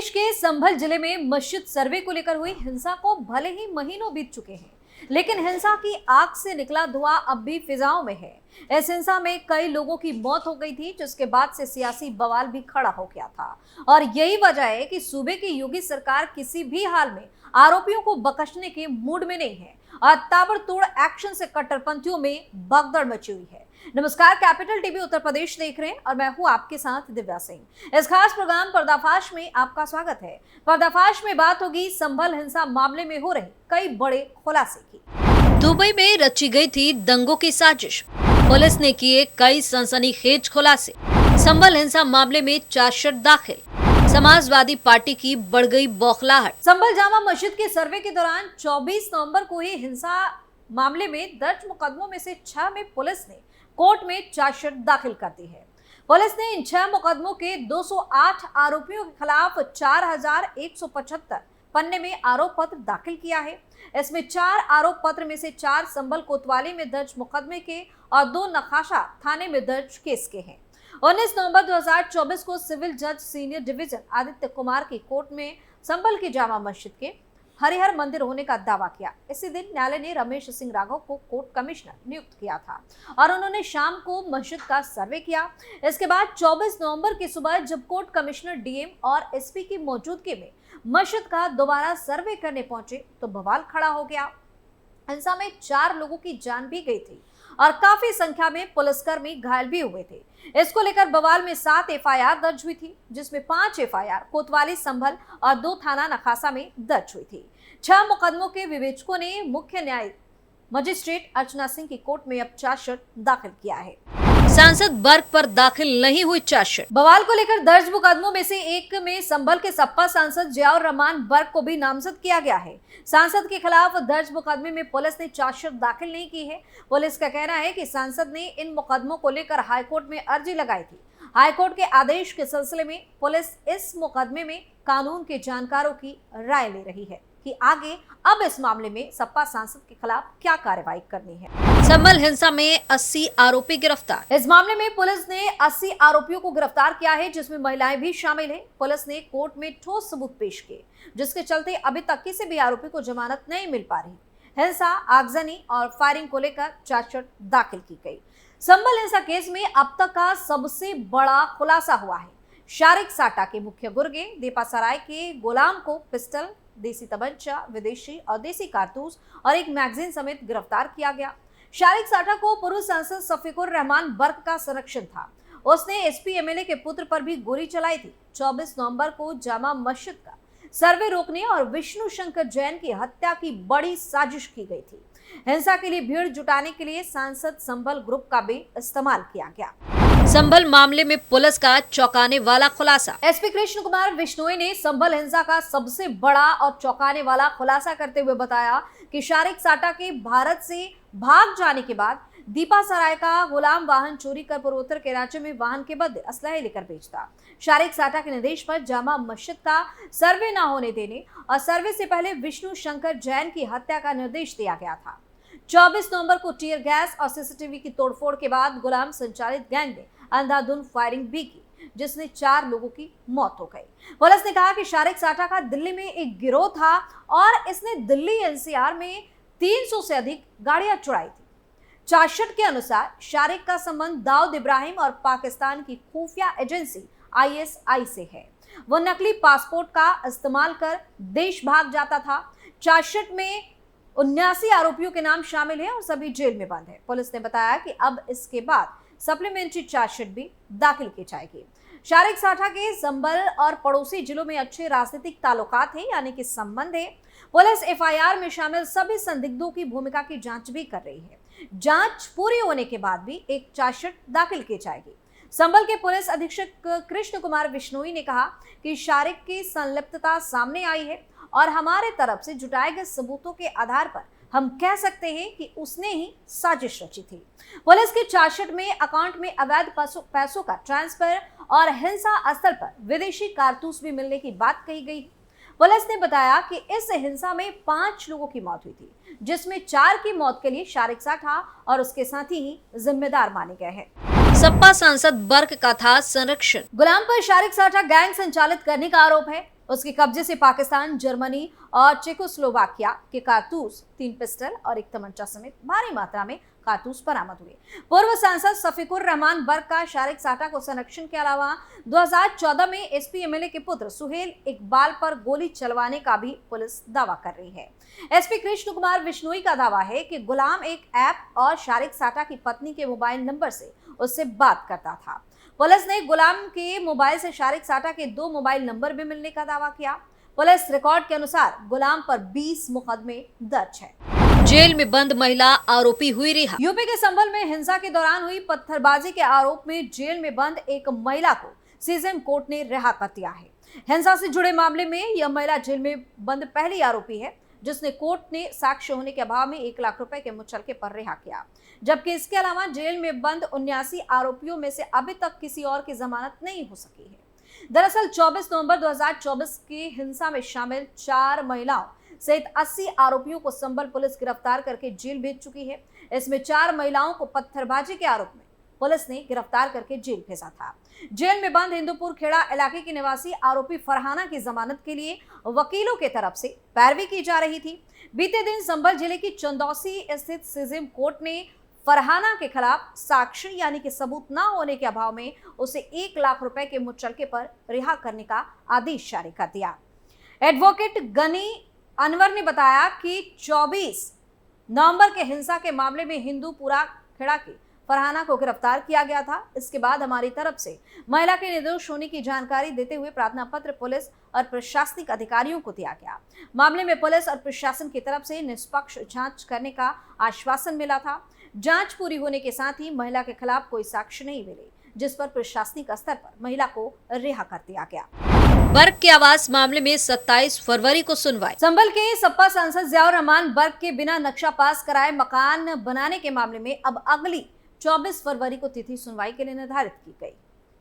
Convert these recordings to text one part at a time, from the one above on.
प्रदेश के संभल जिले में मस्जिद सर्वे को लेकर हुई हिंसा को भले ही महीनों बीत चुके हैं, लेकिन हिंसा की आग से निकला धुआं अब भी फिजाओं में है। इस हिंसा में कई लोगों की मौत हो गई थी, जिसके बाद से सियासी बवाल भी खड़ा हो गया था और यही वजह है कि सूबे की योगी सरकार किसी भी हाल में आरोपियों को बख्शने के मूड में नहीं है और ताबड़तोड़ एक्शन से कट्टरपंथियों में भगदड़ मची हुई है। नमस्कार, कैपिटल टीवी उत्तर प्रदेश देख रहे हैं और मैं हूं आपके साथ दिव्या सिंह। इस खास प्रोग्राम पर्दाफाश में आपका स्वागत है। पर्दाफाश में बात होगी संभल हिंसा मामले में हो रहे कई बड़े खुलासे की। दुबई में रची गई थी दंगों की साजिश, पुलिस ने किए कई सनसनीखेज खुलासे। संभल हिंसा मामले में चार्जशीट दाखिल, समाजवादी पार्टी की बढ़ गई बौखलाहट। संभल जामा मस्जिद के सर्वे के दौरान 24 नवंबर को हुई हिंसा मामले में दर्ज मुकदमों में से 6 में पुलिस ने कोर्ट में चार्जशीट दाखिल कर दी है। पुलिस ने इन 6 मुकदमों के 208 आरोपियों के खिलाफ 4175 पन्ने में आरोप पत्र दाखिल किया है। इसमें 4 आरोप पत्र में से 4 संभल कोतवाली में दर्ज मुकदमे के और 2 नखाशा थाने में दर्ज केस के हैं। 19 नवंबर 2024 को सिविल जज सीनियर डिवीजन आदित्य कुमार की कोर्ट में संभल की जामा मस्जिद के हरिहर मंदिर होने का दावा किया। इसी दिन न्यायालय ने रमेश सिंह राघव को कोर्ट कमिश्नर नियुक्त किया था और उन्होंने शाम को मस्जिद का सर्वे किया। इसके बाद 24 नवंबर की सुबह जब कोर्ट कमिश्नर डीएम और एसपी की मौजूदगी में मस्जिद का दोबारा सर्वे करने पहुंचे तो बवाल खड़ा हो गया। हिंसा में 4 लोगों की जान भी गई थी और काफी संख्या में पुलिसकर्मी घायल भी हुए थे। इसको लेकर बवाल में 7 एफआईआर दर्ज हुई थी, जिसमें 5 एफआईआर कोतवाली संभल और 2 थाना नखासा में दर्ज हुई थी। 6 मुकदमों के विवेचकों ने मुख्य न्यायिक मजिस्ट्रेट अर्चना सिंह की कोर्ट में अब चार्जशीट दाखिल किया है। सांसद बर्क पर दाखिल नहीं हुई चार्जशीट। बवाल को लेकर दर्ज मुकदमों में से एक में संभल के सपा सांसद जियाउर रहमान बर्क को भी नामजद किया गया है। सांसद के खिलाफ दर्ज मुकदमे में पुलिस ने चार्जशीट दाखिल नहीं की है। पुलिस का कहना है कि सांसद ने इन मुकदमों को लेकर हाईकोर्ट में अर्जी लगाई थी। हाईकोर्ट के आदेश के सिलसिले में पुलिस इस मुकदमे में कानून के जानकारों की राय ले रही है कि आगे अब इस मामले में सपा सांसद के खिलाफ क्या कार्रवाई करनी है। संभल हिंसा में 80 आरोपी गिरफ्तार। इस मामले में पुलिस ने 80 आरोपियों को गिरफ्तार किया है, जिसमें महिलाएं भी शामिल हैं। पुलिस ने कोर्ट में ठोस सबूत पेश किए, जिसके चलते अभी तक किसी भी आरोपी को जमानत नहीं मिल पा रही। हिंसा, आगजनी और फायरिंग को लेकर चार्जशीट दाखिल की गई। संभल हिंसा केस में अब तक का सबसे बड़ा खुलासा हुआ है। शारिक साटा के मुख्य गुर्गे दीपासराय के गुलाम को पिस्टल, देसी तमंचा, विदेशी और देसी कारतूस और एक मैगजीन समेत गिरफ्तार किया गया। शारिक साटा को पूर्व सांसद शफीकुर रहमान बर्क का संरक्षण था। उसने एसपी एमएलए के पुत्र पर भी गोली चलाई थी। 24 नवंबर को जामा मस्जिद का सर्वे रोकने और विष्णु शंकर जैन की हत्या की बड़ी साजिश की गई थी। हिंसा के लिए भीड़ जुटाने के लिए सांसद संभल ग्रुप का भी इस्तेमाल किया गया। संभल मामले में पुलिस का चौंकाने वाला खुलासा। एसपी कृष्ण कुमार बिश्नोई ने संभल हिंसा का सबसे बड़ा और चौंकाने वाला खुलासा करते हुए बताया कि शारिक साटा के भारत से भाग जाने के बाद दीपासराय का गुलाम वाहन चोरी कर पूर्वोत्तर के राज्य में वाहन के बदले असलहे लेकर बेचता। शारिक साटा के निर्देश पर जामा मस्जिद का सर्वे न होने देने और सर्वे से पहले विष्णु शंकर जैन की हत्या का निर्देश दिया गया था। 24 नवंबर को टीयर गैस और सीसीटीवी की तोड़फोड़ के बाद गुलाम संचालित गैंग ने अंधाधुंध फायरिंग भी की, जिसने 4 लोगों की मौत हो गई। पुलिस ने कहा कि शारिक साटा का दिल्ली में एक गिरोह था और इसने दिल्ली एनसीआर में 300 से अधिक गाड़ियां चुराई थी। चार्जशीट के अनुसार शारिक का संबंध दाऊद इब्राहिम और पाकिस्तान की खुफिया एजेंसी आईएसआई से है। वो नकली पासपोर्ट का इस्तेमाल कर देश भाग जाता था। चार्जशीट में 79 आरोपियों के नाम शामिल हैं और सभी जेल में बंद हैं। पुलिस ने बताया कि अब इसके बाद सप्लीमेंट्री चार्जशीट भी दाखिल की जाएगी। शारिक साटा के संभल और पड़ोसी जिलों में अच्छे राजनीतिक ताल्लुकात हैं, यानी कि संबंध है। पुलिस एफआईआर में शामिल सभी संदिग्धों की भूमिका की जांच भी कर रही है। जांच पूरी होने के बाद भी एक चार्जशीट दाखिल की जाएगी। संभल के पुलिस अधीक्षक कृष्ण कुमार बिश्नोई ने कहा कि शारिक की संलिप्तता सामने आई है और हमारे तरफ से जुटाए गए सबूतों के आधार पर हम कह सकते हैं कि उसने ही साजिश रची थी। पुलिस की चार्जशीट में अकाउंट में अवैध पैसों का ट्रांसफर और हिंसा स्थल पर विदेशी कारतूस भी मिलने की बात कही गई। पुलिस ने बताया कि इस हिंसा में 5 लोगों की मौत हुई थी, जिसमें 4 की मौत के लिए शारिक साटा और उसके साथी ही जिम्मेदार माने गए हैं। सपा सांसद बर्क का था संरक्षण। गुलाम पर शारिक साटा गैंग संचालित करने का आरोप है। उसके कब्जे से पाकिस्तान, जर्मनी और चेकोस्लोवाकिया के कारतूस, 3 पिस्टल और एक तमंचा समेत भारी मात्रा में कारतूस बरामद हुए। पूर्व सांसद शफीकुर रहमान बर्क का शारीरिक साटा को संरक्षण के अलावा 2014 में एसपी एमएलए के पुत्र सुहेल इकबाल पर गोली चलवाने का भी पुलिस दावा कर रही है। एसपी कृष्ण कुमार बिश्नोई का दावा है कि गुलाम एक ऐप और शारीरिक साटा की पत्नी के मोबाइल नंबर से उससे बात करता था। पुलिस ने गुलाम के मोबाइल से शारीरिक साटा के 2 मोबाइल नंबर भी मिलने का दावा किया। पुलिस रिकॉर्ड के अनुसार गुलाम पर 20 मुकदमे दर्ज है। जेल में बंद महिला आरोपी हुई रिहा। यूपी के संभल में हिंसा के दौरान हुई पत्थरबाजी के आरोप में जेल में बंद एक महिला को सीजेएम कोर्ट ने रिहा कर दिया है। हिंसा से जुड़े मामले में यह महिला जेल में बंद पहली आरोपी है जिसने कोर्ट ने साक्ष्य होने के अभाव में 1 लाख रुपए के मुचलके पर रिहा किया, जबकि इसके अलावा जेल में बंद 79 आरोपियों में से अभी तक किसी और की जमानत नहीं हो सकी है। दरअसल 24 नवंबर 2024 की हिंसा में शामिल 4 महिलाओं सहित 80 आरोपियों को संभल पुलिस गिरफ्तार करके जेल भेज चुकी है। इसमें 4 महिलाओं को पत्थरबाजी के आरोप में पुलिस ने गिरफ्तार करके जेल भेजा था। जेल में बंद हिंदूपुर खेड़ा इलाके की निवासी आरोपी फरहाना की जमानत के लिए वकीलों के तरफ से पैरवी की जा रही थी। बीते दिन संभल जिले की चंदौसी स्थित सीजेएम कोर्ट ने फरहाना के खिलाफ साक्ष्य यानी कि सबूत न होने के अभाव में उसे 1 लाख रुपए के मुचलके पर रिहा करने का आदेश जारी कर दिया। एडवोकेट गनी अनवर ने बताया कि 24 नवंबर के हिंसा के मामले में हिंदूपुरा खेड़ा की फरहाना को गिरफ्तार किया गया था। इसके बाद हमारी तरफ से महिला के निर्दोष होने की जानकारी देते हुए प्रार्थना पत्र पुलिस और प्रशासनिक अधिकारियों को दिया गया। मामले में पुलिस और प्रशासन की तरफ से निष्पक्ष जांच करने का आश्वासन मिला था। जांच पूरी होने के साथ ही महिला के खिलाफ कोई साक्ष्य नहीं मिले, जिस पर प्रशासनिक स्तर पर महिला को रिहा कर दिया गया। बर्क के आवास मामले में 27 फरवरी को सुनवाई। संभल के सपा सांसद जियाउर रहमान बर्क के बिना नक्शा पास कराए मकान बनाने के मामले में अब अगली 24 फरवरी को तिथि सुनवाई के लिए निर्धारित की गई।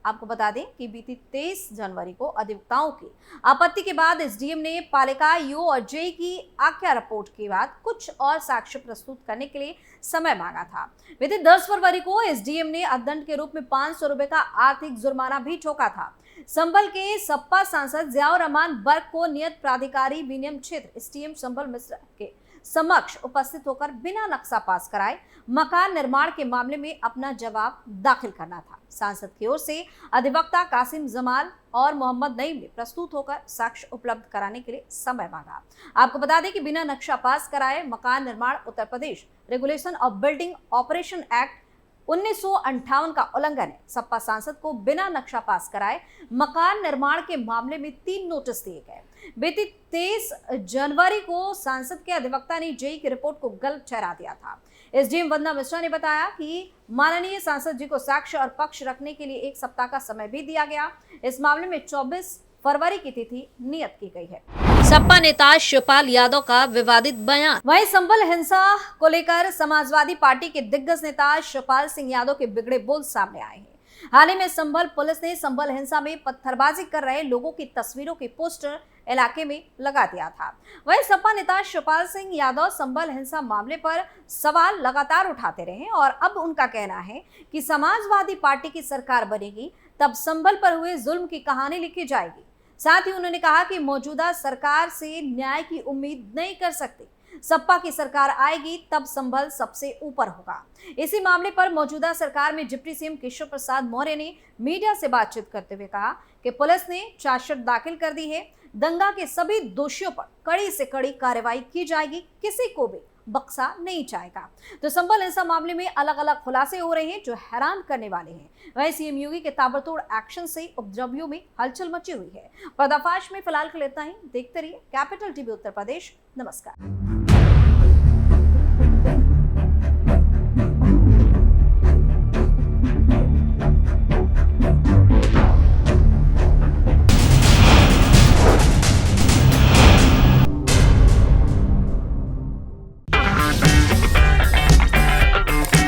आपको बता दें कि बीती 23 जनवरी को अधिवक्ताओं की आपत्ति के बाद एसडीएम ने पालिका ईओ और जेई की आज्ञा रिपोर्ट के बाद कुछ और साक्ष्य प्रस्तुत करने के लिए समय मांगा था। बीते 10 फरवरी को एसडीएम ने अर्थदंड के रूप में 500 रुपए का आर्थिक जुर्माना भी ठोका था। संभल के सपा सांसद जियाउर रहमान बर्क को नियत प्राधिकारी विनियम क्षेत्र एसडीएम संभल मिश्र के समक्ष उपस्थित होकर बिना नक्शा पास कराए मकान निर्माण के मामले में अपना जवाब दाखिल करना था। सांसद की ओर से अधिवक्ता कासिम जमाल और मोहम्मद नईम ने प्रस्तुत होकर साक्ष्य उपलब्ध कराने के लिए समय मांगा। आपको बता दें कि बिना नक्शा पास कराए मकान निर्माण Uttar Pradesh regulation of building operation act 1958 का उल्लंघन है। सपा सांसद को बिना नक्शा पास कराए मकान निर्माण के मामले में 3 नोटिस दिए गए। बीती 23 जनवरी को सांसद के अधिवक्ता ने जेई की रिपोर्ट को गलत ठहरा दिया था। एसडीएम वंदना मिश्रा ने बताया कि माननीय सांसद जी को साक्ष्य और पक्ष रखने के लिए 1 सप्ताह का समय भी दिया गया। इस मामले में 24 फरवरी की तिथि नियत की गई है। सपा नेता शिवपाल यादव का विवादित बयान। वहीं संभल हिंसा को लेकर समाजवादी पार्टी के दिग्गज नेता शिवपाल सिंह यादव के बिगड़े बोल सामने आए हैं। हाल ही में संभल पुलिस ने संभल हिंसा में पत्थरबाजी कर रहे लोगों की तस्वीरों के पोस्टर इलाके में लगा दिया था। वहीं सपा नेता शिवपाल सिंह यादव संभल हिंसा मामले पर सवाल लगातार उठाते रहे और अब उनका कहना है कि समाजवादी पार्टी की सरकार बनेगी तब संभल पर हुए जुल्म की कहानी लिखी जाएगी। साथ ही उन्होंने कहा कि मौजूदा सरकार से न्याय की उम्मीद नहीं कर सकते। सपा की सरकार आएगी तब संभल सबसे ऊपर होगा। इसी मामले पर मौजूदा सरकार में डिप्टी सीएम केशव प्रसाद मौर्य ने मीडिया से बातचीत करते हुए कहा कि पुलिस ने चार्जशीट दाखिल कर दी है। दंगा के सभी दोषियों पर कड़ी से कड़ी कार्रवाई की जाएगी, किसी को भी बख्शा नहीं जाएगा। तो संभल हिंसा मामले में अलग अलग खुलासे हो रहे हैं जो हैरान करने वाले हैं। वहीं सीएम योगी के ताबड़तोड़ एक्शन से उपद्रवियों में हलचल मची हुई है। पर्दाफाश में फिलहाल के लिए इतना ही। देखते रहिए कैपिटल टीवी उत्तर प्रदेश। नमस्कार।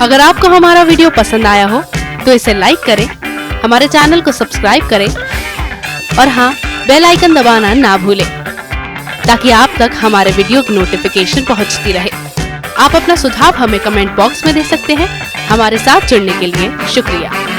अगर आपको हमारा वीडियो पसंद आया हो तो इसे लाइक करें, हमारे चैनल को सब्सक्राइब करें और हाँ, बेल आइकन दबाना ना भूलें ताकि आप तक हमारे वीडियो की नोटिफिकेशन पहुंचती रहे। आप अपना सुझाव हमें कमेंट बॉक्स में दे सकते हैं। हमारे साथ जुड़ने के लिए शुक्रिया।